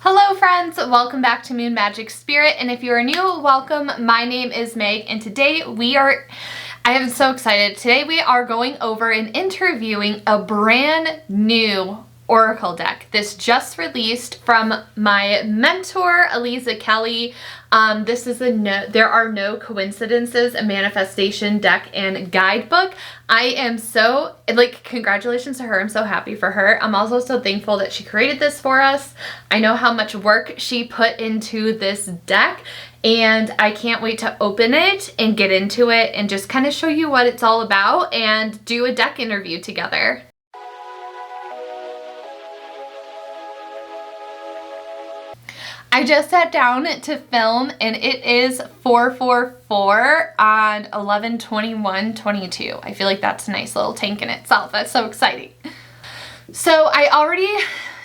Hello friends, welcome back to MoonMagickSpirit, and if you are new, welcome. My name is Meg, and today I am so excited. Today we are going over and interviewing a brand new Oracle deck. This just released from my mentor, Aliza Kelly. This is There Are No Coincidences, a manifestation deck and guidebook. I am so, congratulations to her. I'm so happy for her. I'm also so thankful that she created this for us. I know how much work she put into this deck, and I can't wait to open it and get into it and just kind of show you what it's all about and do a deck interview together. I just sat down to film, and it is 4/4/4 on 11/21/22. I feel like that's a nice little tank in itself. That's so exciting. So I already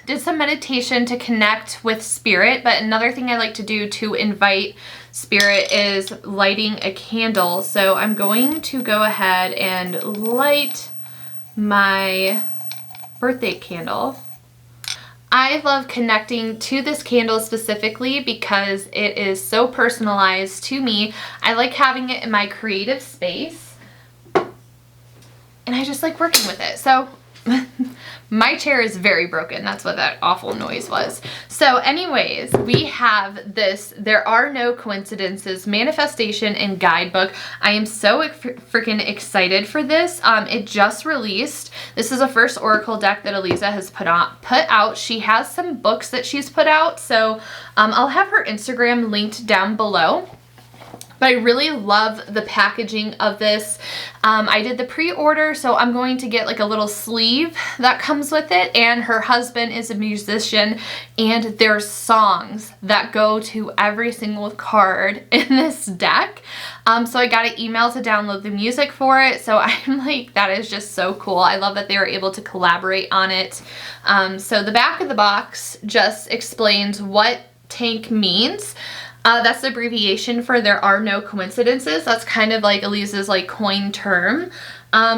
did some meditation to connect with spirit, but another thing I like to do to invite spirit is lighting a candle. So I'm going to go ahead and light my birthday candle. I love connecting to this candle specifically because it is so personalized to me. I like having it in my creative space, and I just like working with it. So my chair is very broken. That's what that awful noise was. So anyways, we have this There Are No Coincidences manifestation and guidebook. I am so freaking excited for this. It just released. This is the first Oracle deck that Aliza has put out. She has some books that she's put out. So I'll have her Instagram linked down below. But I really love the packaging of this. I did the pre-order, so I'm going to get like a little sleeve that comes with it, and her husband is a musician, and there's songs that go to every single card in this deck. So I got an email to download the music for it, so I'm like, that is just so cool. I love that they were able to collaborate on it. So the back of the box just explains what TANC means. That's the abbreviation for There Are No Coincidences. That's kind of like Aliza's coined term.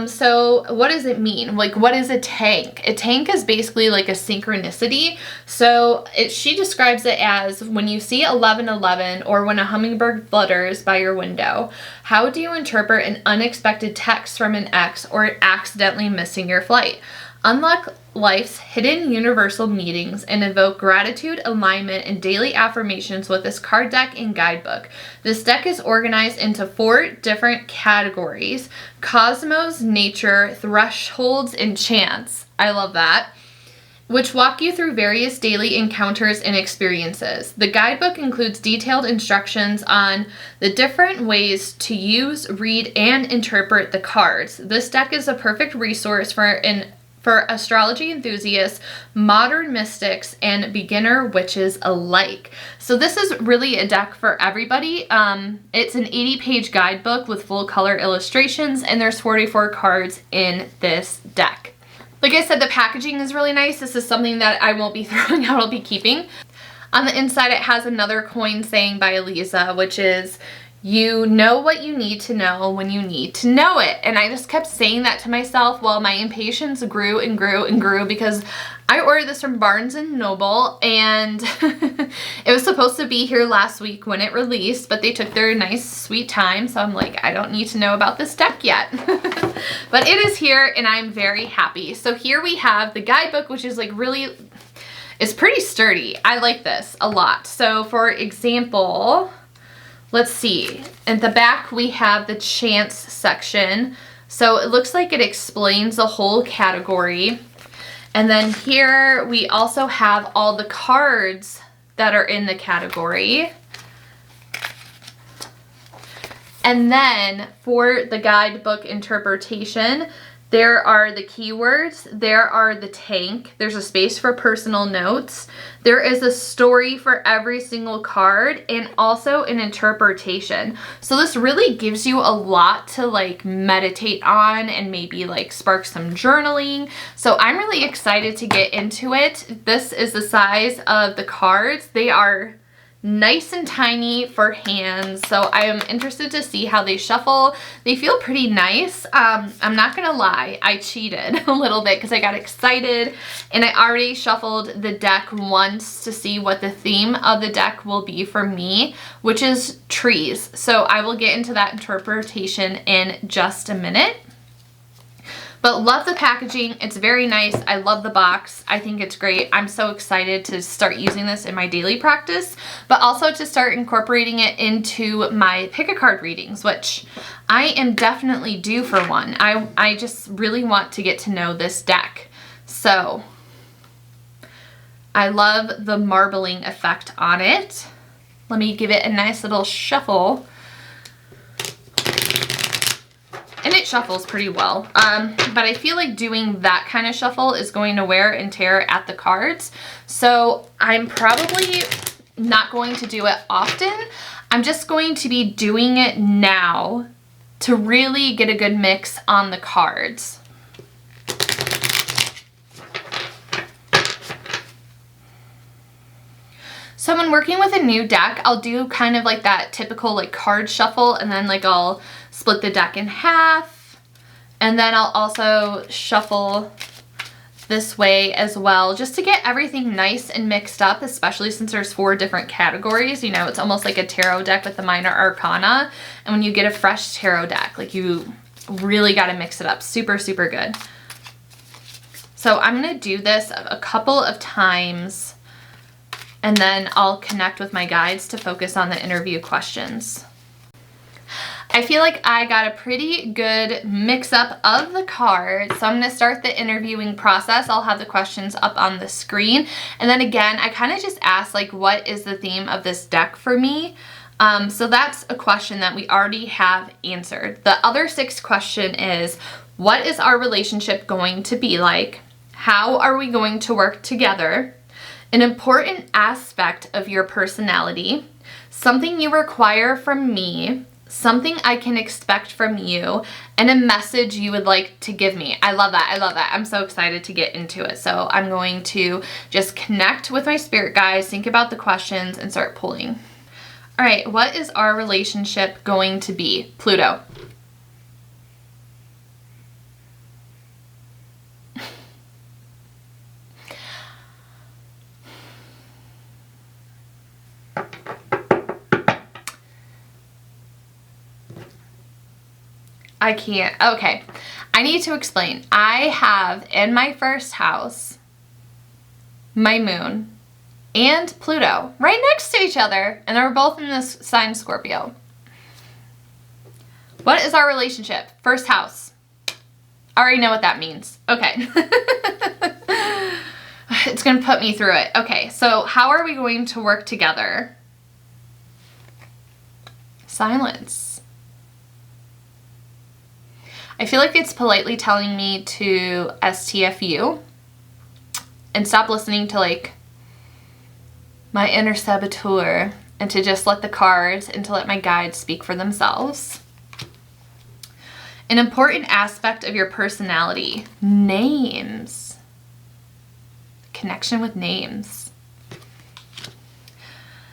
So what does it mean? What is a TANC? A TANC is basically like a synchronicity. So she describes it as when you see 11:11 or when a hummingbird flutters by your window. How do you interpret an unexpected text from an ex or accidentally missing your flight? Unlock life's hidden universal meetings and evoke gratitude, alignment, and daily affirmations with this card deck and guidebook. This deck is organized into 4 different categories: cosmos, nature, thresholds, and chance. I love that. Which walk you through various daily encounters and experiences. The guidebook includes detailed instructions on the different ways to use, read, and interpret the cards. This deck is a perfect resource for astrology enthusiasts, modern mystics, and beginner witches alike. So this is really a deck for everybody. It's an 80-page guidebook with full color illustrations, and there's 44 cards in this deck. Like I said, the packaging is really nice. This is something that I won't be throwing out, I'll be keeping. On the inside, it has another coin saying by Aliza, which is, you know what you need to know when you need to know it. And I just kept saying that to myself while my impatience grew and grew and grew, because I ordered this from Barnes & Noble, and it was supposed to be here last week when it released, but they took their nice sweet time. So I'm like, I don't need to know about this deck yet. But it is here, and I'm very happy. So here we have the guidebook, which is it's pretty sturdy. I like this a lot. So for example, let's see. At the back, we have the chance section. So it looks like it explains the whole category. And then here we also have all the cards that are in the category. And then for the guidebook interpretation, there are the keywords, there are the TANC, there's a space for personal notes, there is a story for every single card, and also an interpretation. So this really gives you a lot to meditate on and maybe spark some journaling. So I'm really excited to get into it. This is the size of the cards. They are nice and tiny for hands, so I am interested to see how they shuffle. They feel pretty nice. I'm not gonna lie, I cheated a little bit because I got excited and I already shuffled the deck once to see what the theme of the deck will be for me, which is trees. So I will get into that interpretation in just a minute. But love the packaging. It's very nice. I love the box. I think it's great. I'm so excited to start using this in my daily practice, but also to start incorporating it into my pick-a-card readings, which I am definitely due for one. I just really want to get to know this deck. So I love the marbling effect on it. Let me give it a nice little shuffle. And it shuffles pretty well, but I feel like doing that kind of shuffle is going to wear and tear at the cards, so I'm probably not going to do it often. I'm just going to be doing it now to really get a good mix on the cards. So when working with a new deck, I'll do kind of like that typical like card shuffle, and then like I'll split the deck in half, and then I'll also shuffle this way as well, just to get everything nice and mixed up, especially since there's 4 different categories. You know, it's almost like a tarot deck with the minor arcana, and when you get a fresh tarot deck, like you really got to mix it up. Super, super good. So I'm going to do this a couple of times, and then I'll connect with my guides to focus on the interview questions. I feel like I got a pretty good mix up of the cards, so I'm going to start the interviewing process. I'll have the questions up on the screen, and then again, I kind of just asked like, what is the theme of this deck for me? So that's a question that we already have answered. The other 6th question is, what is our relationship going to be like? How are we going to work together? An important aspect of your personality, something you require from me, something I can expect from you, and a message you would like to give me. I love that. I love that. I'm so excited to get into it. So I'm going to just connect with my spirit guides, think about the questions, and start pulling. All right, what is our relationship going to be? Pluto. I can't. Okay. I need to explain. I have in my first house my moon and Pluto right next to each other, and they're both in this sign Scorpio. What is our relationship? First house. I already know what that means. Okay. It's going to put me through it. Okay, so how are we going to work together? Silence. I feel like it's politely telling me to STFU and stop listening to like my inner saboteur, and to just let the cards and to let my guides speak for themselves. An important aspect of your personality, names. Connection with names.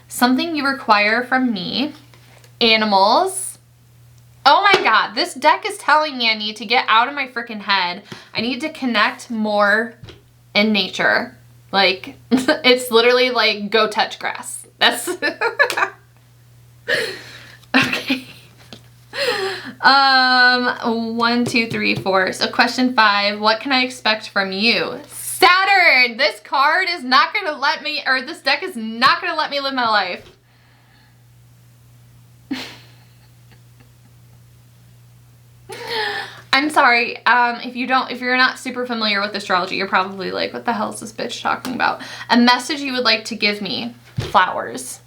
Something you require from me, animals. Oh my God, this deck is telling me I need to get out of my freaking head. I need to connect more in nature. Like, it's literally like, go touch grass. That's, okay. 1, 2, 3, 4. So question 5, what can I expect from you? Saturn! This card is not going to let me, or this deck is not going to let me live my life. I'm sorry, if you're not super familiar with astrology, you're probably like, what the hell is this bitch talking about? A message you would like to give me. Flowers.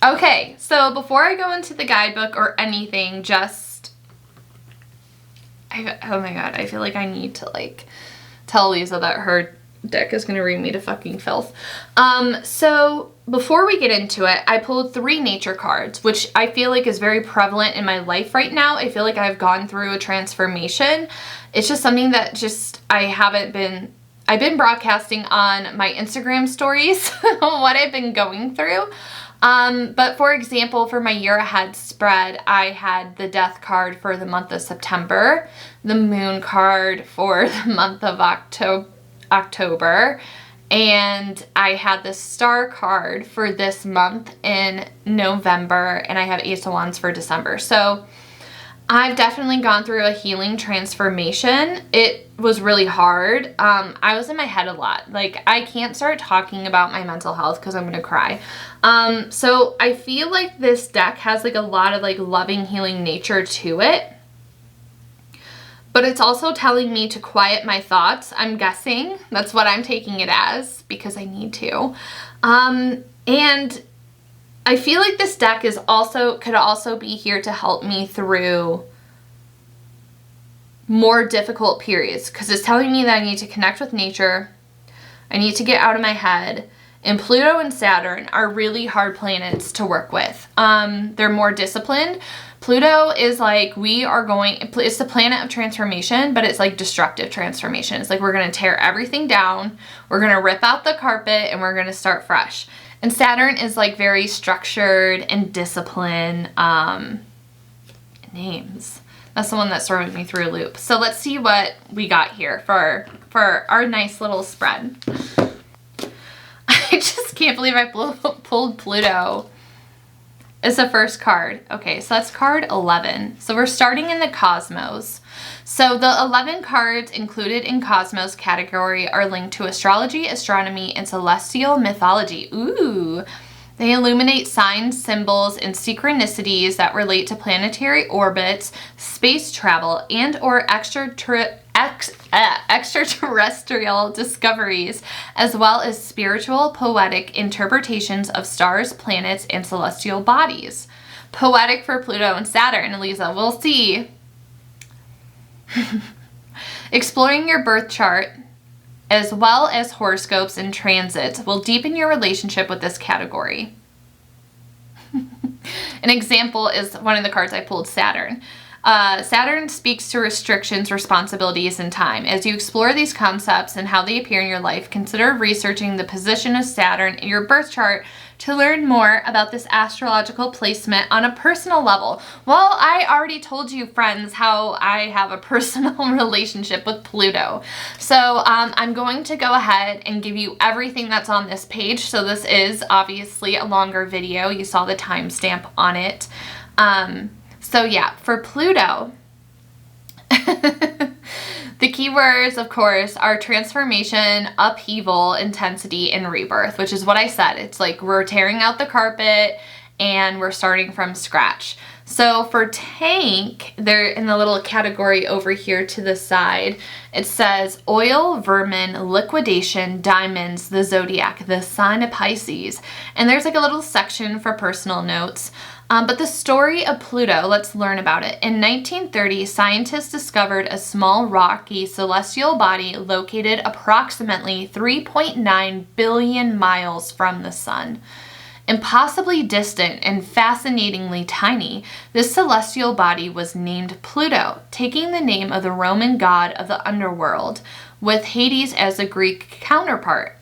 Okay, so before I go into the guidebook or anything, just, oh my God, I feel like I need to like tell Aliza that her deck is going to read me to fucking filth. So before we get into it, I pulled 3 nature cards, which I feel like is very prevalent in my life right now. I feel like I've gone through a transformation. It's just something that I've been broadcasting on my Instagram stories what I've been going through. But for example, for my year ahead spread, I had the death card for the month of September, the moon card for the month of October, and I had the star card for this month in November, and I have Ace of Wands for December. So I've definitely gone through a healing transformation. It was really hard. I was in my head a lot. Like, I can't start talking about my mental health because I'm going to cry. So I feel like this deck has like a lot of like loving, healing nature to it. But it's also telling me to quiet my thoughts, I'm guessing. That's what I'm taking it as because I need to. And I feel like this deck could also be here to help me through more difficult periods because it's telling me that I need to connect with nature. I need to get out of my head. And Pluto and Saturn are really hard planets to work with. They're more disciplined. Pluto is like, it's the planet of transformation, but it's like destructive transformation. It's like we're going to tear everything down. We're going to rip out the carpet and we're going to start fresh. And Saturn is like very structured and disciplined. Names. That's the one that's throwing me through a loop. So let's see what we got here for our nice little spread. I just can't believe I pulled Pluto. It's the first card. Okay, so that's card 11. So we're starting in the cosmos. So the 11 cards included in cosmos category are linked to astrology, astronomy, and celestial mythology. Ooh. They illuminate signs, symbols, and synchronicities that relate to planetary orbits, space travel, and or extraterrestrial discoveries, as well as spiritual, poetic interpretations of stars, planets, and celestial bodies. Poetic for Pluto and Saturn, Aliza. We'll see. Exploring your birth chart, as well as horoscopes and transits, will deepen your relationship with this category. An example is one of the cards I pulled, Saturn. Saturn speaks to restrictions, responsibilities, and time. As you explore these concepts and how they appear in your life, consider researching the position of Saturn in your birth chart to learn more about this astrological placement on a personal level. Well, I already told you, friends, how I have a personal relationship with Pluto. So I'm going to go ahead and give you everything that's on this page. So this is obviously a longer video. You saw the timestamp on it. So yeah, for Pluto, the keywords, of course, are transformation, upheaval, intensity, and rebirth, which is what I said. It's like we're tearing out the carpet and we're starting from scratch. So for TANC, they're in the little category over here to the side. It says oil, vermin, liquidation, diamonds, the zodiac, the sign of Pisces. And there's like a little section for personal notes. But the story of Pluto, let's learn about it. In 1930, scientists discovered a small rocky celestial body located approximately 3.9 billion miles from the sun. Impossibly distant and fascinatingly tiny, this celestial body was named Pluto, taking the name of the Roman god of the underworld, with Hades as a Greek counterpart.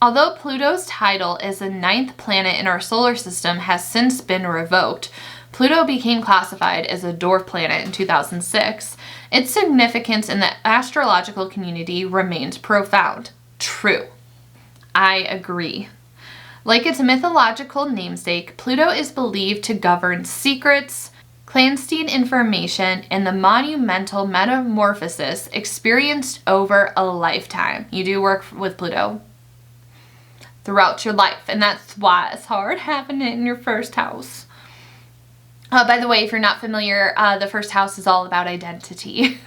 Although Pluto's title as the 9th planet in our solar system has since been revoked, Pluto became classified as a dwarf planet in 2006. Its significance in the astrological community remains profound. True. I agree. Like its mythological namesake, Pluto is believed to govern secrets, clandestine information, and the monumental metamorphosis experienced over a lifetime. You do work with Pluto throughout your life, and that's why it's hard having it in your first house. By the way, if you're not familiar, the first house is all about identity.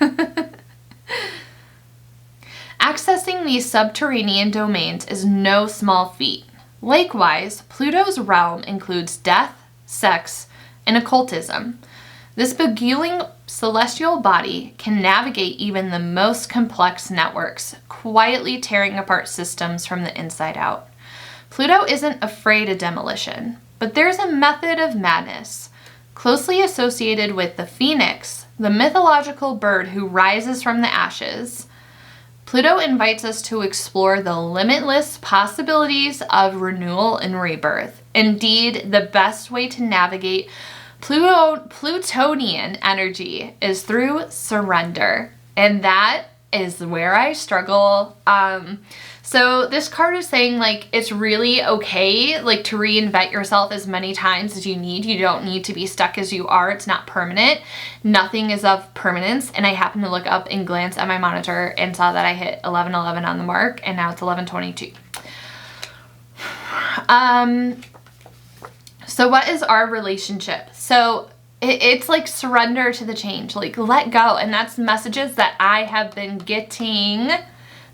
Accessing these subterranean domains is no small feat. Likewise, Pluto's realm includes death, sex, and occultism. This beguiling celestial body can navigate even the most complex networks, quietly tearing apart systems from the inside out. Pluto isn't afraid of demolition, but there's a method of madness, closely associated with the phoenix, the mythological bird who rises from the ashes. Pluto invites us to explore the limitless possibilities of renewal and rebirth. Indeed, the best way to navigate Plutonian energy is through surrender. And that is where I struggle. So this card is saying, like, it's really okay, like, to reinvent yourself as many times as you need. You don't need to be stuck as you are. It's not permanent. Nothing is of permanence. And I happened to look up and glance at my monitor and saw that I hit 11:11 on the mark, and now it's 11:22. So what is our relationship? So it's like surrender to the change, like let go. And that's messages that I have been getting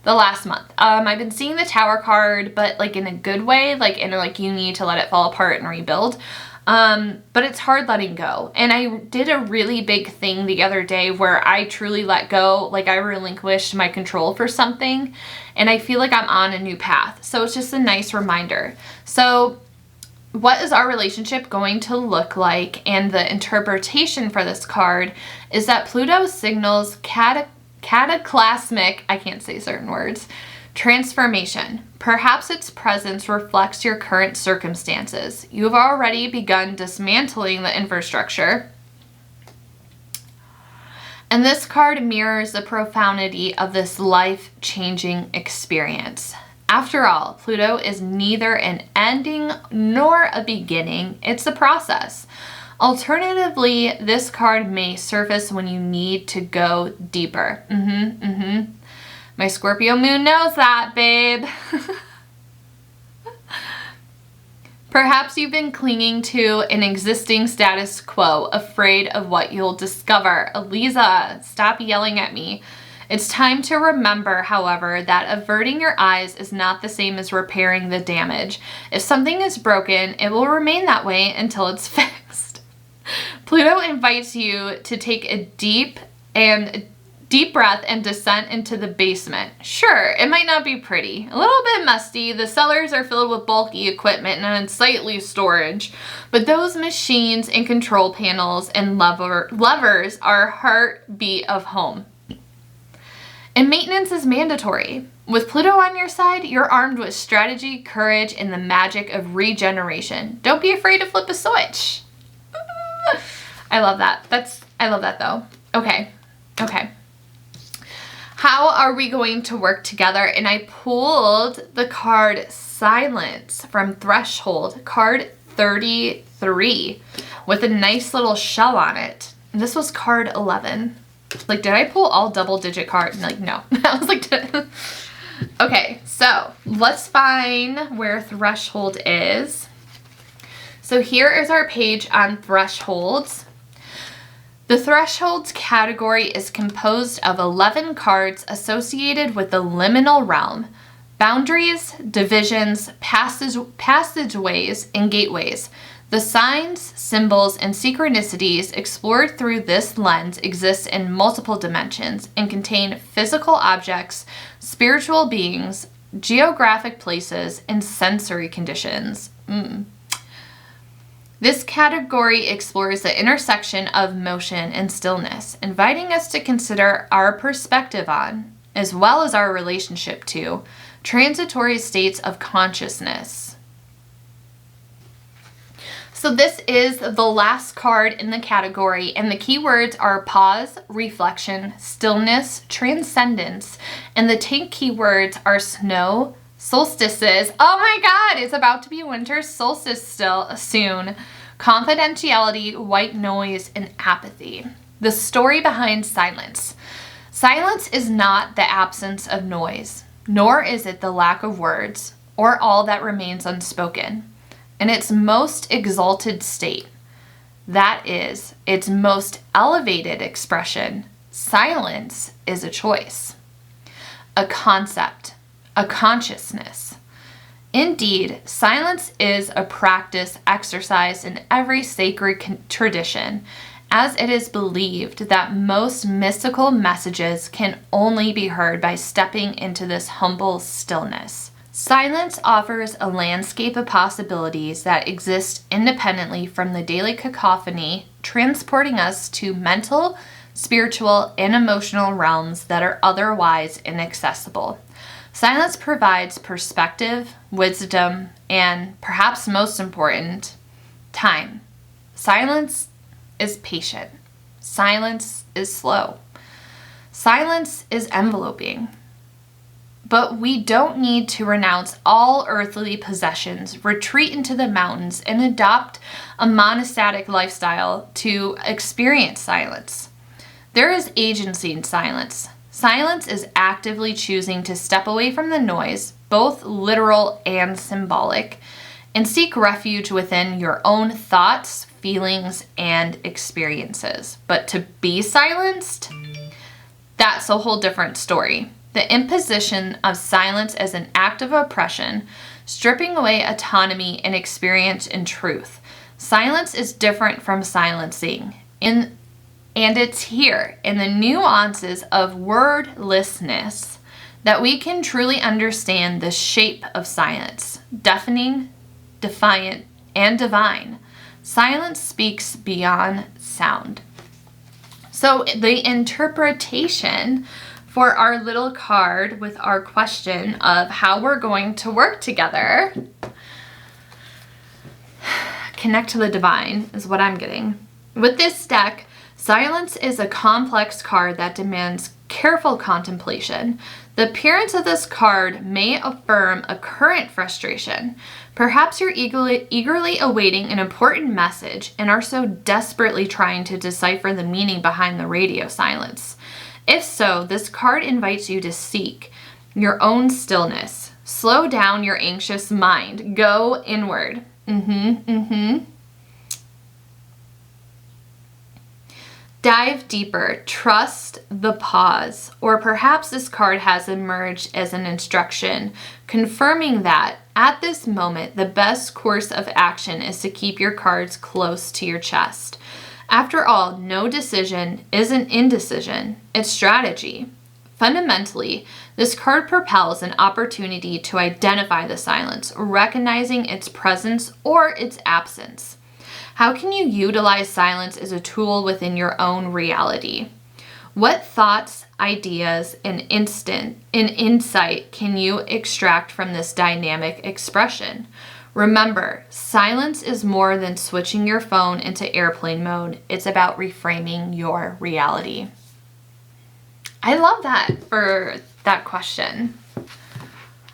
the last month. I've been seeing the Tower card, but like in a good way, like in like you need to let it fall apart and rebuild. But it's hard letting go. And I did a really big thing the other day where I truly let go, like I relinquished my control for something, and I feel like I'm on a new path. So it's just a nice reminder. So what is our relationship going to look like? And the interpretation for this card is that Pluto signals cataclysmic, I can't say certain words, transformation. Perhaps its presence reflects your current circumstances. You have already begun dismantling the infrastructure. And this card mirrors the profundity of this life-changing experience. After all, Pluto is neither an ending nor a beginning. It's a process. Alternatively, this card may surface when you need to go deeper. My Scorpio moon knows that, babe. Perhaps you've been clinging to an existing status quo, afraid of what you'll discover. Aliza, stop yelling at me. It's time to remember, however, that averting your eyes is not the same as repairing the damage. If something is broken, it will remain that way until it's fixed. Pluto invites you to take a deep breath and descent into the basement. Sure, it might not be pretty, a little bit musty, the cellars are filled with bulky equipment and unsightly storage, but those machines and control panels and levers are heartbeat of home. And maintenance is mandatory. With Pluto on your side, you're armed with strategy, courage, and the magic of regeneration. Don't be afraid to flip a switch. I love that. I love that though. Okay. How are we going to work together? And I pulled the card Silence from Threshold, card 33, with a nice little shell on it. And this was card 11. Like, did I pull all double-digit cards? Like, no. I was like, okay, so let's find where Threshold is. So here is our page on thresholds. The thresholds category is composed of 11 cards associated with the liminal realm, boundaries, divisions, passageways, and gateways. The signs, symbols, and synchronicities explored through this lens exist in multiple dimensions and contain physical objects, spiritual beings, geographic places, and sensory conditions. This category explores the intersection of motion and stillness, inviting us to consider our perspective on, as well as our relationship to, transitory states of consciousness. So this is the last card in the category, and the keywords are pause, reflection, stillness, transcendence, and the TANC keywords are snow, solstices. Oh my God, it's about to be winter solstice soon. Confidentiality, white noise, and apathy. The story behind silence. Silence is not the absence of noise, nor is it the lack of words, or all that remains unspoken. In its most exalted state, that is, its most elevated expression, silence is a choice, a concept, a consciousness. Indeed, silence is a practice exercised in every sacred tradition, as it is believed that most mystical messages can only be heard by stepping into this humble stillness. Silence offers a landscape of possibilities that exist independently from the daily cacophony, transporting us to mental, spiritual, and emotional realms that are otherwise inaccessible. Silence provides perspective, wisdom, and perhaps most important, time. Silence is patient. Silence is slow. Silence is enveloping. But we don't need to renounce all earthly possessions, retreat into the mountains, and adopt a monastic lifestyle to experience silence. There is agency in silence. Silence is actively choosing to step away from the noise, both literal and symbolic, and seek refuge within your own thoughts, feelings, and experiences. But to be silenced, that's a whole different story. The imposition of silence as an act of oppression, stripping away autonomy and experience in truth. Silence is different from silencing, and it's here in the nuances of wordlessness that we can truly understand the shape of silence, deafening, defiant, and divine. Silence speaks beyond sound. So the interpretation for our little card with our question of how we're going to work together, connect to the divine, is what I'm getting. With this deck, silence is a complex card that demands careful contemplation. The appearance of this card may affirm a current frustration. Perhaps you're eagerly awaiting an important message and are so desperately trying to decipher the meaning behind the radio silence. If so, this card invites you to seek your own stillness. Slow down your anxious mind. Go inward. Dive deeper. Trust the pause. Or perhaps this card has emerged as an instruction, confirming that at this moment, the best course of action is to keep your cards close to your chest. After all, no decision is an indecision. It's strategy. Fundamentally, this card propels an opportunity to identify the silence, recognizing its presence or its absence. How can you utilize silence as a tool within your own reality? What thoughts, ideas, and insight can you extract from this dynamic expression? Remember, silence is more than switching your phone into airplane mode. It's about reframing your reality. I love that for that question.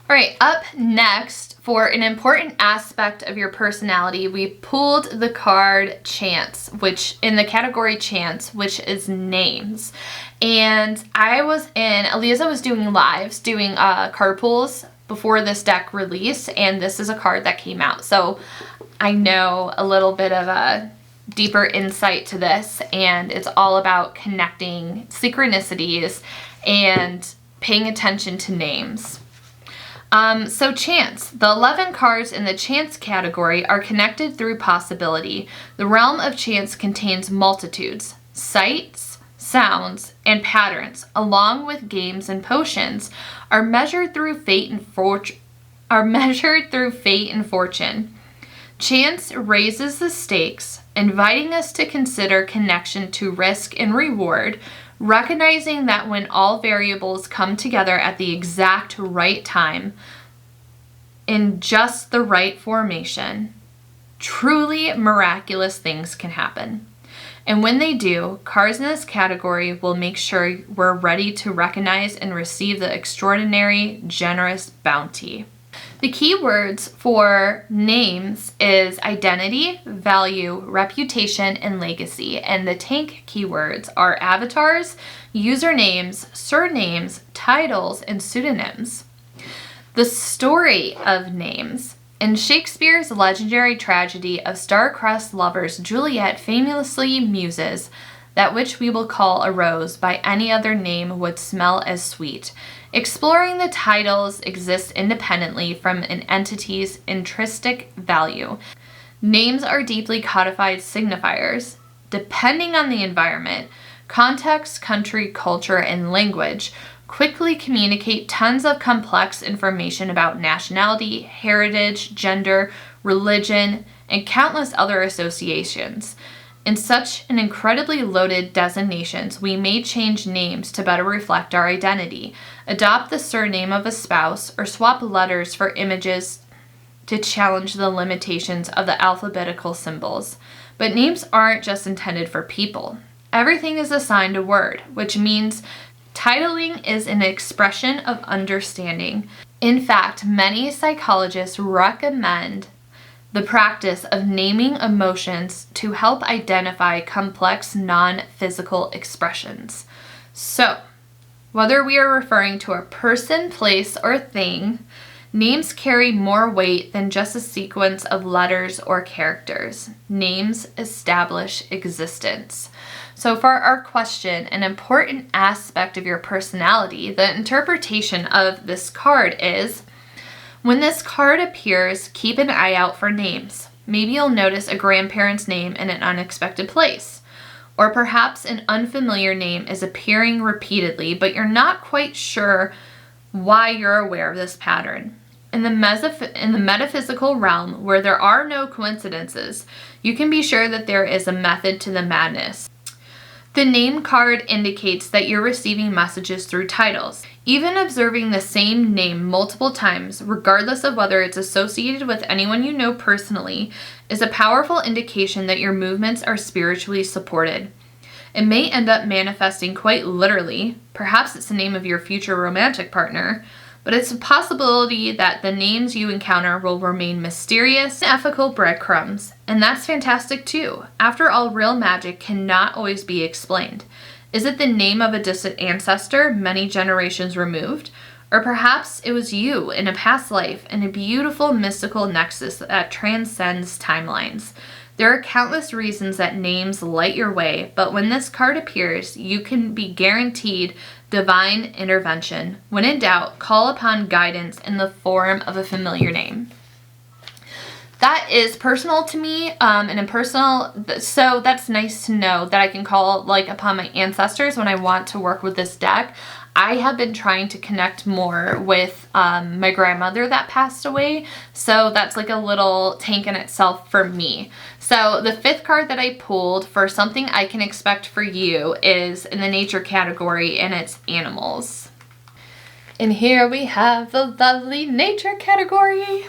All right, up next, for an important aspect of your personality, we pulled the card Chance, which in the category Chance, which is names. And Aliza was doing lives, doing card pulls before this deck release, and this is a card that came out. So I know a little bit of a deeper insight to this, and it's all about connecting synchronicities and paying attention to names. So Chance, the 11 cards in the Chance category are connected through possibility. The realm of chance contains multitudes, sights, sounds, and patterns, along with games and potions, are measured through fate and fortune. Chance raises the stakes, inviting us to consider connection to risk and reward, recognizing that when all variables come together at the exact right time, in just the right formation, truly miraculous things can happen. And when they do, cards in this category will make sure we're ready to recognize and receive the extraordinary, generous bounty. The key words for names is identity, value, reputation, and legacy. And the TANC keywords are avatars, usernames, surnames, titles, and pseudonyms. The story of names. In Shakespeare's legendary tragedy of star-crossed lovers, Juliet famously muses, "That which we will call a rose by any other name would smell as sweet." Exploring the titles exist independently from an entity's intrinsic value. Names are deeply codified signifiers. depending on the environment, context, country, culture, and language, quickly communicate tons of complex information about nationality, heritage, gender, religion, and countless other associations. In such an incredibly loaded designations, we may change names to better reflect our identity, adopt the surname of a spouse, or swap letters for images to challenge the limitations of the alphabetical symbols. But names aren't just intended for people. Everything is assigned a word, which means titling is an expression of understanding. In fact, many psychologists recommend the practice of naming emotions to help identify complex non-physical expressions. So, whether we are referring to a person, place, or thing, names carry more weight than just a sequence of letters or characters. Names establish existence. So for our question, an important aspect of your personality, the interpretation of this card is, when this card appears, keep an eye out for names. Maybe you'll notice a grandparent's name in an unexpected place. Or perhaps an unfamiliar name is appearing repeatedly, but you're not quite sure why you're aware of this pattern. In the metaphysical realm, where there are no coincidences, you can be sure that there is a method to the madness. The name card indicates that you're receiving messages through titles. Even observing the same name multiple times, regardless of whether it's associated with anyone you know personally, is a powerful indication that your movements are spiritually supported. It may end up manifesting quite literally. Perhaps it's the name of your future romantic partner, but it's a possibility that the names you encounter will remain mysterious, ethical breadcrumbs, and that's fantastic too. After all, real magic cannot always be explained. Is it the name of a distant ancestor many generations removed? Or perhaps it was you in a past life in a beautiful mystical nexus that transcends timelines. There are countless reasons that names light your way, but when this card appears, you can be guaranteed divine intervention. When in doubt, call upon guidance in the form of a familiar name. That is personal to me, and impersonal, so that's nice to know that I can call upon my ancestors when I want to work with this deck. I have been trying to connect more with my grandmother that passed away, so that's like a little tank in itself for me. So the fifth card that I pulled for something I can expect for you is in the nature category, and it's animals. And here we have the lovely nature category.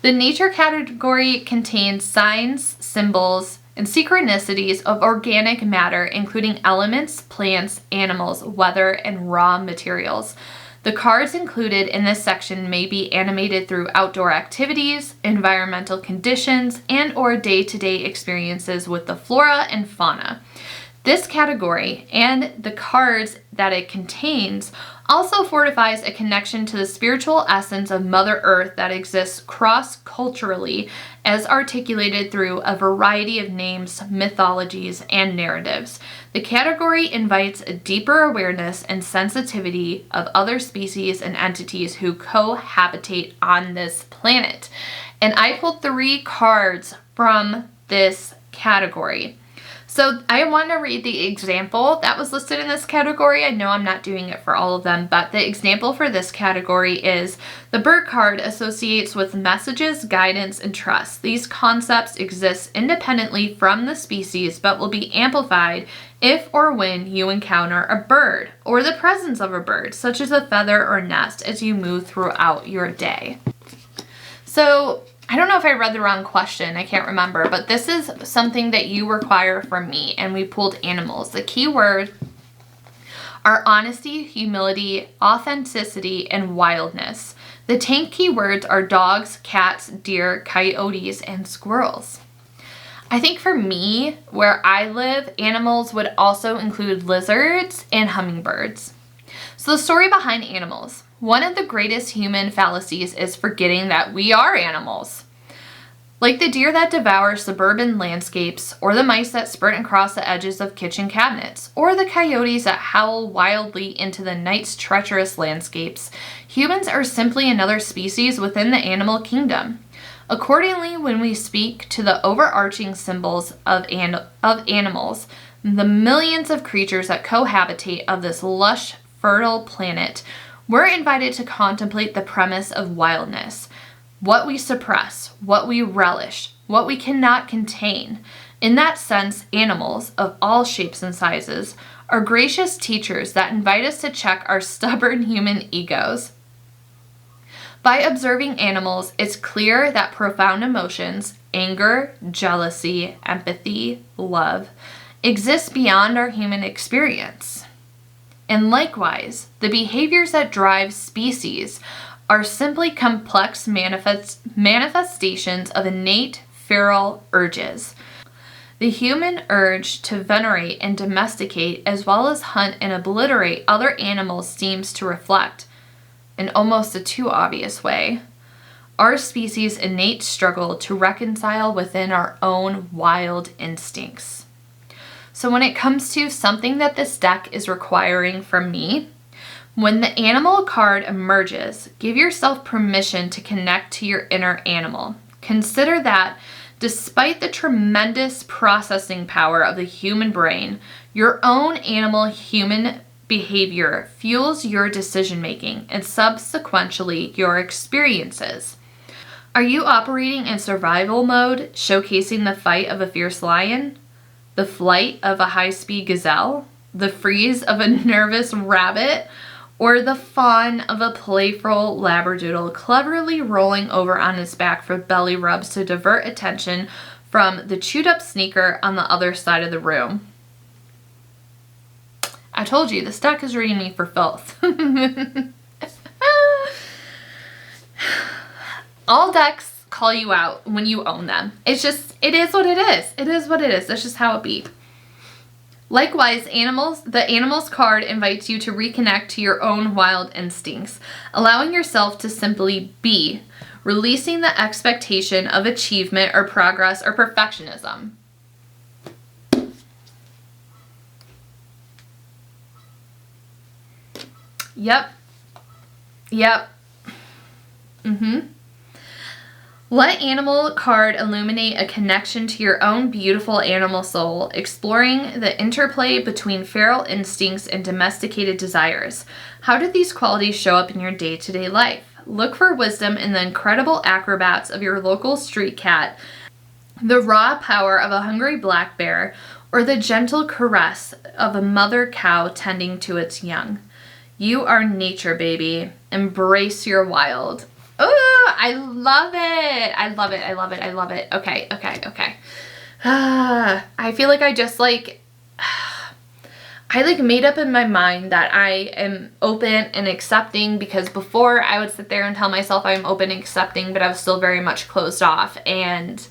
The nature category contains signs, symbols, and synchronicities of organic matter, including elements, plants, animals, weather, and raw materials. The cards included in this section may be animated through outdoor activities, environmental conditions, and/or day-to-day experiences with the flora and fauna. This category and the cards that it contains also fortifies a connection to the spiritual essence of Mother Earth that exists cross-culturally, as articulated through a variety of names, mythologies, and narratives. The category invites a deeper awareness and sensitivity of other species and entities who cohabitate on this planet. And I pulled 3 cards from this category. So I want to read the example that was listed in this category. I know I'm not doing it for all of them, but the example for this category is the bird card associates with messages, guidance, and trust. These concepts exist independently from the species, but will be amplified if or when you encounter a bird or the presence of a bird, such as a feather or nest, as you move throughout your day. So I don't know if I read the wrong question, I can't remember, but this is something that you require from me, and we pulled animals. The key word are honesty, humility, authenticity, and wildness. The tank keywords are dogs, cats, deer, coyotes, and squirrels. I think for me, where I live, animals would also include lizards and hummingbirds. So the story behind animals. One of the greatest human fallacies is forgetting that we are animals. Like the deer that devour suburban landscapes, or the mice that sprint across the edges of kitchen cabinets, or the coyotes that howl wildly into the night's treacherous landscapes, humans are simply another species within the animal kingdom. Accordingly, when we speak to the overarching symbols of animals, the millions of creatures that cohabitate of this lush, fertile planet, we're invited to contemplate the premise of wildness, what we suppress, what we relish, what we cannot contain. In that sense, animals of all shapes and sizes are gracious teachers that invite us to check our stubborn human egos. By observing animals, it's clear that profound emotions, anger, jealousy, empathy, love, exist beyond our human experience. And likewise, the behaviors that drive species are simply complex manifestations of innate feral urges. The human urge to venerate and domesticate as well as hunt and obliterate other animals seems to reflect, in almost a too obvious way, our species' innate struggle to reconcile within our own wild instincts. So when it comes to something that this deck is requiring from me, when the animal card emerges, give yourself permission to connect to your inner animal. Consider that despite the tremendous processing power of the human brain, your own animal-human behavior fuels your decision-making and subsequently your experiences. Are you operating in survival mode, showcasing the fight of a fierce lion, the flight of a high-speed gazelle, the freeze of a nervous rabbit, or the fawn of a playful labradoodle cleverly rolling over on his back for belly rubs to divert attention from the chewed-up sneaker on the other side of the room? I told you, this deck is reading me for filth. All decks call you out when you own them. It's just, it is what it is. It is what it is. That's just how it be. Likewise, the animals card invites you to reconnect to your own wild instincts, allowing yourself to simply be, releasing the expectation of achievement or progress or perfectionism. Yep. Let animal card illuminate a connection to your own beautiful animal soul, exploring the interplay between feral instincts and domesticated desires. How do these qualities show up in your day-to-day life? Look for wisdom in the incredible acrobats of your local street cat, the raw power of a hungry black bear, or the gentle caress of a mother cow tending to its young. You are nature, baby. Embrace your wild. Oh, I love it. I love it. I love it. I love it. Okay. I feel like I just I made up in my mind that I am open and accepting, because before I would sit there and tell myself I'm open and accepting, but I was still very much closed off. And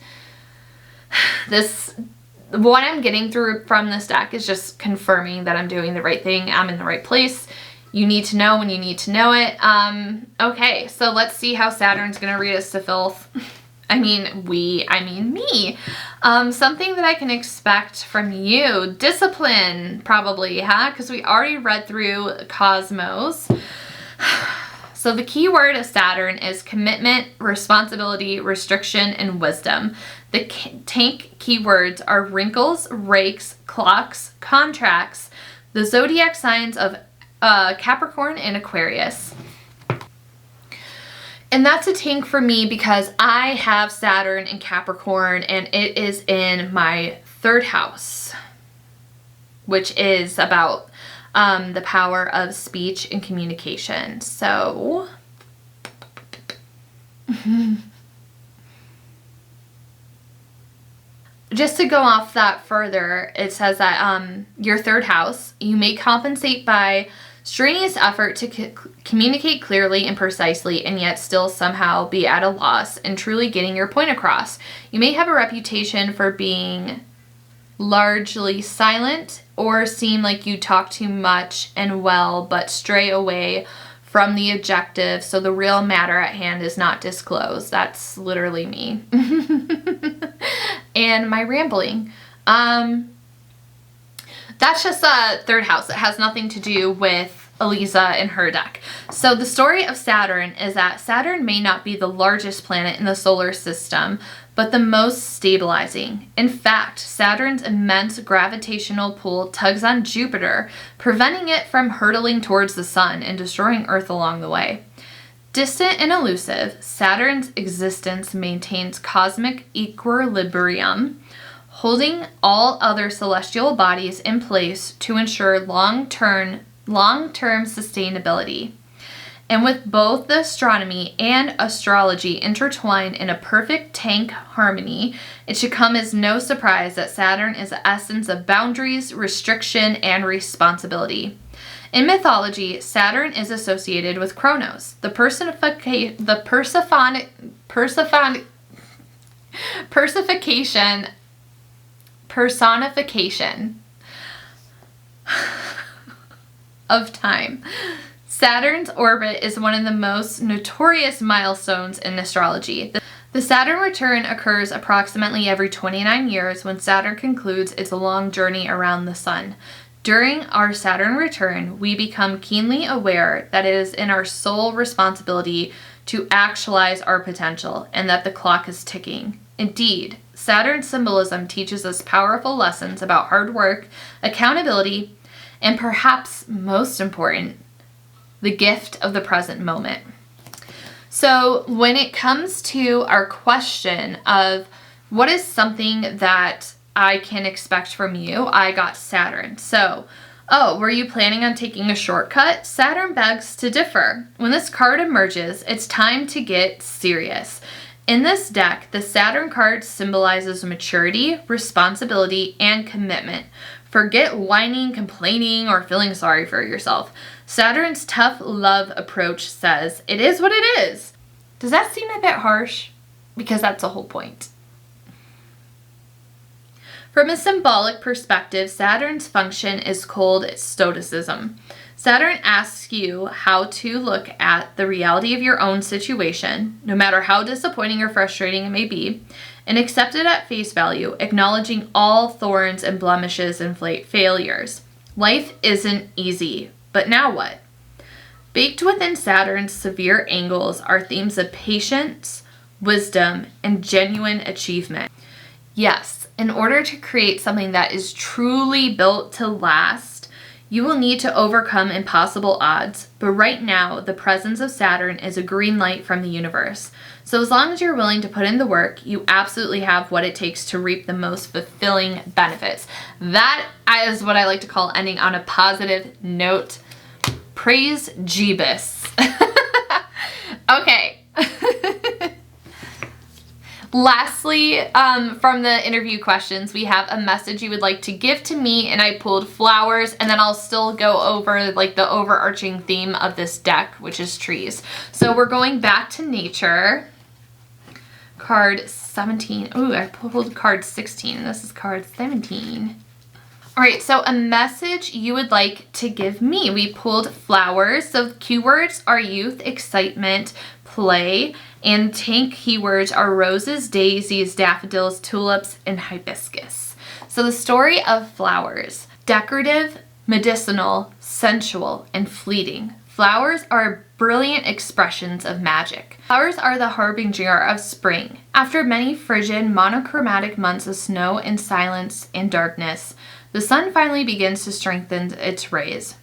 what I'm getting through from this deck is just confirming that I'm doing the right thing. I'm in the right place. You need to know when you need to know it. Okay, so let's see how Saturn's gonna read us to filth. I mean me. Something that I can expect from you. Discipline, probably, huh? Because we already read through Cosmos. So the key word of Saturn is commitment, responsibility, restriction, and wisdom. The TANC keywords are wrinkles, rakes, clocks, contracts, the zodiac signs of Capricorn and Aquarius. And that's a TANC for me because I have Saturn in Capricorn and it is in my 3rd house, which is about the power of speech and communication. So just to go off that further, it says that your 3rd house, you may compensate by strenuous effort to communicate clearly and precisely and yet still somehow be at a loss and truly getting your point across. You may have a reputation for being largely silent or seem like you talk too much and well but stray away from the objective, so the real matter at hand is not disclosed. That's literally me. And my rambling. That's just a 3rd house. It has nothing to do with Aliza in her deck. So the story of Saturn is that Saturn may not be the largest planet in the solar system, but the most stabilizing. In fact, Saturn's immense gravitational pull tugs on Jupiter, preventing it from hurtling towards the sun and destroying Earth along the way. Distant and elusive, Saturn's existence maintains cosmic equilibrium, holding all other celestial bodies in place to ensure long-term sustainability. And with both the astronomy and astrology intertwined in a perfect TANC harmony, it should come as no surprise that Saturn is the essence of boundaries, restriction, and responsibility. In mythology, Saturn is associated with Kronos, the personification of time. Saturn's orbit is one of the most notorious milestones in astrology. The Saturn return occurs approximately every 29 years when Saturn concludes its long journey around the sun. During our Saturn return, we become keenly aware that it is in our sole responsibility to actualize our potential and that the clock is ticking. Indeed, Saturn's symbolism teaches us powerful lessons about hard work, accountability, and perhaps most important, the gift of the present moment. So when it comes to our question of what is something that I can expect from you, I got Saturn. So, were you planning on taking a shortcut? Saturn begs to differ. When this card emerges, it's time to get serious. In this deck, the Saturn card symbolizes maturity, responsibility, and commitment. Forget whining, complaining, or feeling sorry for yourself. Saturn's tough love approach says, it is what it is. Does that seem a bit harsh? Because that's the whole point. From a symbolic perspective, Saturn's function is called stoicism. Saturn asks you how to look at the reality of your own situation, no matter how disappointing or frustrating it may be, and accept it at face value, acknowledging all thorns and blemishes and failures. Life isn't easy, but now what? Baked within Saturn's severe angles are themes of patience, wisdom, and genuine achievement. Yes, in order to create something that is truly built to last, you will need to overcome impossible odds, but right now, the presence of Saturn is a green light from the universe. So as long as you're willing to put in the work, you absolutely have what it takes to reap the most fulfilling benefits. That is what I like to call ending on a positive note. Praise Jeebus. Okay. Lastly, from the interview questions, we have a message you would like to give to me, and I pulled flowers, and then I'll still go over like the overarching theme of this deck, which is trees. So we're going back to nature. Card 17. Ooh, I pulled card 16, and this is card 17. All right, so a message you would like to give me. We pulled flowers. So keywords are youth, excitement, play, and TANC keywords are roses, daisies, daffodils, tulips, and hibiscus. So the story of flowers: decorative, medicinal, sensual, and fleeting. Flowers are brilliant expressions of magic. Flowers are the harbinger of spring. After many frigid, monochromatic months of snow and silence and darkness, the sun finally begins to strengthen its rays.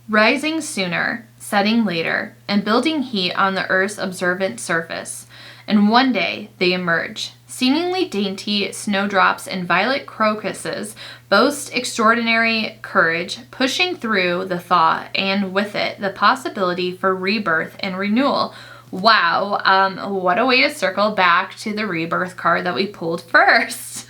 Rising sooner, setting later, and building heat on the Earth's observant surface. And one day, they emerge. Seemingly dainty snowdrops and violet crocuses boast extraordinary courage, pushing through the thaw and with it the possibility for rebirth and renewal. Wow, what a way to circle back to the rebirth card that we pulled first.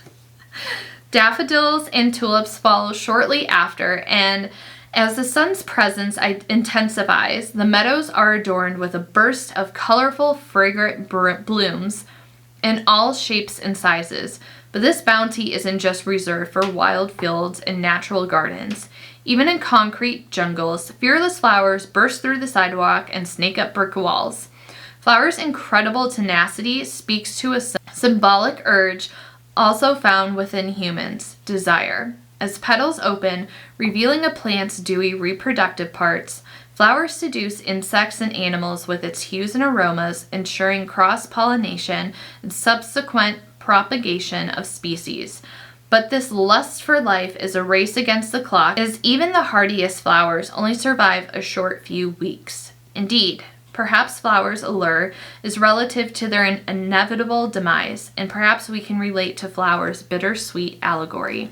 Daffodils and tulips follow shortly after, and as the sun's presence intensifies, the meadows are adorned with a burst of colorful, fragrant blooms in all shapes and sizes. But this bounty isn't just reserved for wild fields and natural gardens. Even in concrete jungles, fearless flowers burst through the sidewalk and snake up brick walls. Flowers' incredible tenacity speaks to a symbolic urge also found within humans: desire. As petals open, revealing a plant's dewy reproductive parts, flowers seduce insects and animals with its hues and aromas, ensuring cross-pollination and subsequent propagation of species. But this lust for life is a race against the clock, as even the hardiest flowers only survive a short few weeks. Indeed, perhaps flowers' allure is relative to their inevitable demise, and perhaps we can relate to flowers' bittersweet allegory.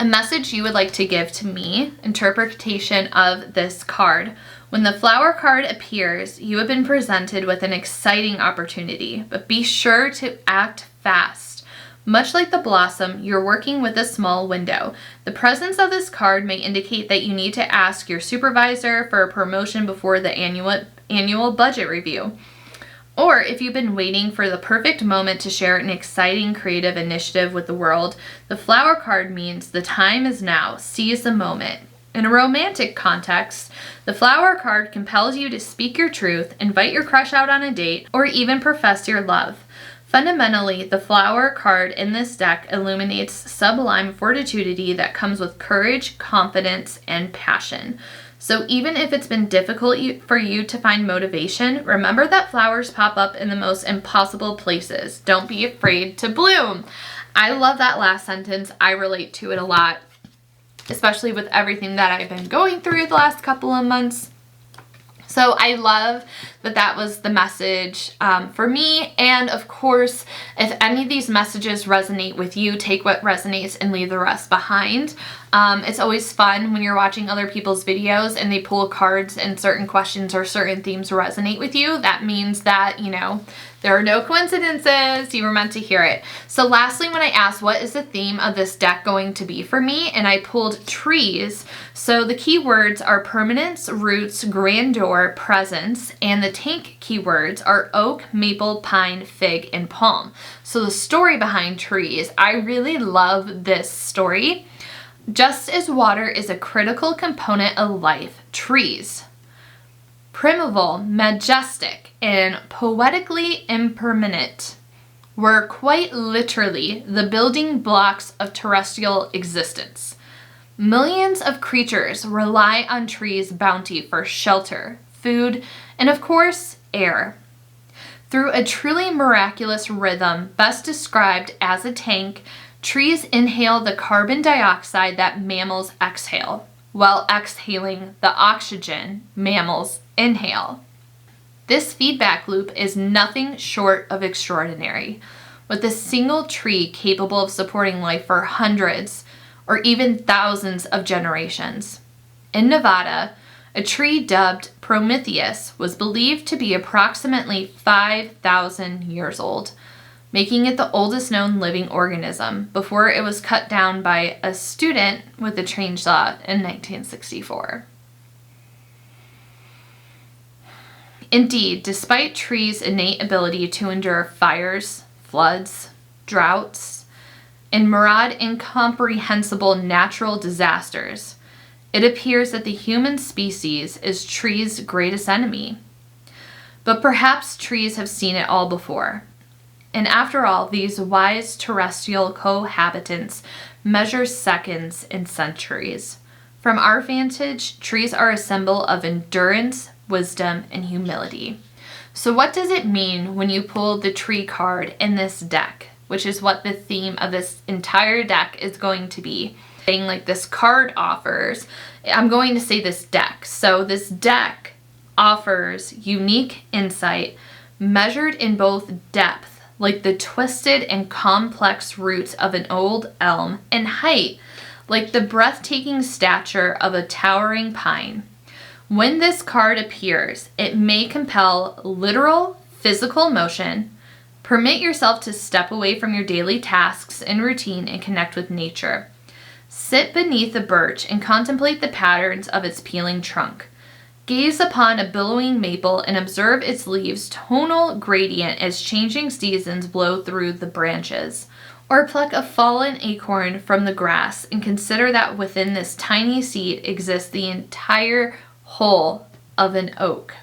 A message you would like to give to me, interpretation of this card. When the flower card appears, you have been presented with an exciting opportunity, but be sure to act fast. Much like the blossom, you're working with a small window. The presence of this card may indicate that you need to ask your supervisor for a promotion before the annual budget review. Or if you've been waiting for the perfect moment to share an exciting creative initiative with the world, the flower card means the time is now. Seize the moment. In a romantic context, the flower card compels you to speak your truth, invite your crush out on a date, or even profess your love. Fundamentally, the flower card in this deck illuminates sublime fortitude that comes with courage, confidence, and passion. So even if it's been difficult for you to find motivation, remember that flowers pop up in the most impossible places. Don't be afraid to bloom. I love that last sentence. I relate to it a lot, especially with everything that I've been going through the last couple of months. So I love that that was the message for me. And of course, if any of these messages resonate with you, take what resonates and leave the rest behind. It's always fun when you're watching other people's videos and they pull cards and certain questions or certain themes resonate with you. That means that, you know, there are no coincidences. You were meant to hear it. So lastly, when I asked what is the theme of this deck going to be for me, and I pulled trees. So the keywords are permanence, roots, grandeur, presence, and the TANC keywords are oak, maple, pine, fig, and palm. So the story behind trees, I really love this story. Just as water is a critical component of life, trees, primeval, majestic, and poetically impermanent, were quite literally the building blocks of terrestrial existence. Millions of creatures rely on trees' bounty for shelter, food, and of course, air. Through a truly miraculous rhythm, best described as a tank, trees inhale the carbon dioxide that mammals exhale, while exhaling the oxygen mammals inhale. This feedback loop is nothing short of extraordinary, with a single tree capable of supporting life for hundreds or even thousands of generations. In Nevada, a tree dubbed Prometheus was believed to be approximately 5,000 years old, making it the oldest known living organism before it was cut down by a student with a chainsaw in 1964. Indeed, despite trees' innate ability to endure fires, floods, droughts, and myriad incomprehensible natural disasters, it appears that the human species is trees' greatest enemy. But perhaps trees have seen it all before. And after all, these wise terrestrial cohabitants measure seconds and centuries. From our vantage, trees are a symbol of endurance, wisdom, and humility. So what does it mean when you pull the tree card in this deck, which is what the theme of this entire deck is going to be? Saying like this card offers, I'm going to say this deck. So this deck offers unique insight measured in both depth, like the twisted and complex roots of an old elm, and height, like the breathtaking stature of a towering pine. When this card appears, it may compel literal physical motion. Permit yourself to step away from your daily tasks and routine and connect with nature. Sit beneath a birch and contemplate the patterns of its peeling trunk. Gaze upon a billowing maple and observe its leaves' tonal gradient as changing seasons blow through the branches. Or pluck a fallen acorn from the grass and consider that within this tiny seed exists the entire whole of an oak.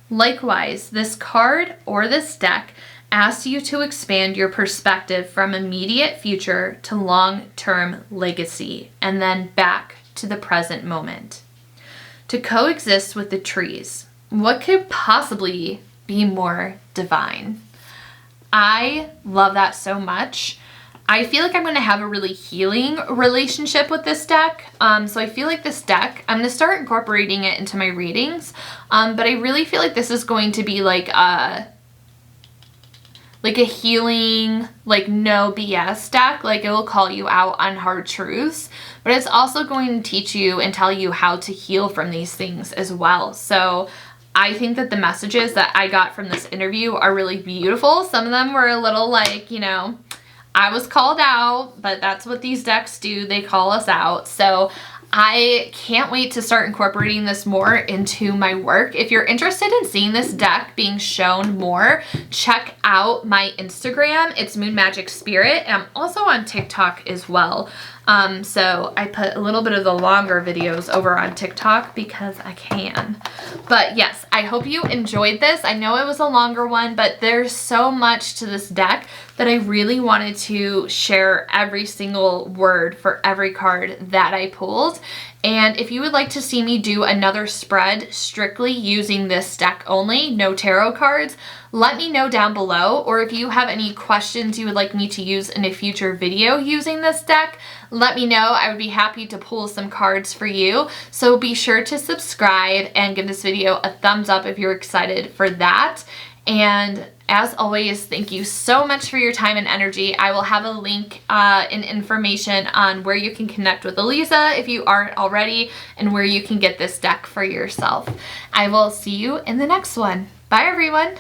Likewise, this card or this deck asks you to expand your perspective from immediate future to long-term legacy, and then back to the present moment. To coexist with the trees. What could possibly be more divine? I love that so much. I feel like I'm going to have a really healing relationship with this deck. So I feel like this deck, I'm going to start incorporating it into my readings. But I really feel like this is going to be like a healing, like no BS deck. Like it will call you out on hard truths, but it's also going to teach you and tell you how to heal from these things as well. So I think that the messages that I got from this interview are really beautiful. Some of them were a little like, you know, I was called out, but that's what these decks do. They call us out. So I can't wait to start incorporating this more into my work. If you're interested in seeing this deck being shown more, check out my Instagram. It's MoonMagickSpirit, and I'm also on TikTok as well. So I put a little bit of the longer videos over on TikTok because I can. But yes, I hope you enjoyed this. I know it was a longer one, but there's so much to this deck that I really wanted to share every single word for every card that I pulled. And if you would like to see me do another spread strictly using this deck only, no tarot cards, let me know down below. Or if you have any questions you would like me to use in a future video using this deck, let me know. I would be happy to pull some cards for you. So be sure to subscribe and give this video a thumbs up if you're excited for that. And as always, thank you so much for your time and energy. I will have a link and information on where you can connect with Aliza if you aren't already, and where you can get this deck for yourself. I will see you in the next one. Bye, everyone.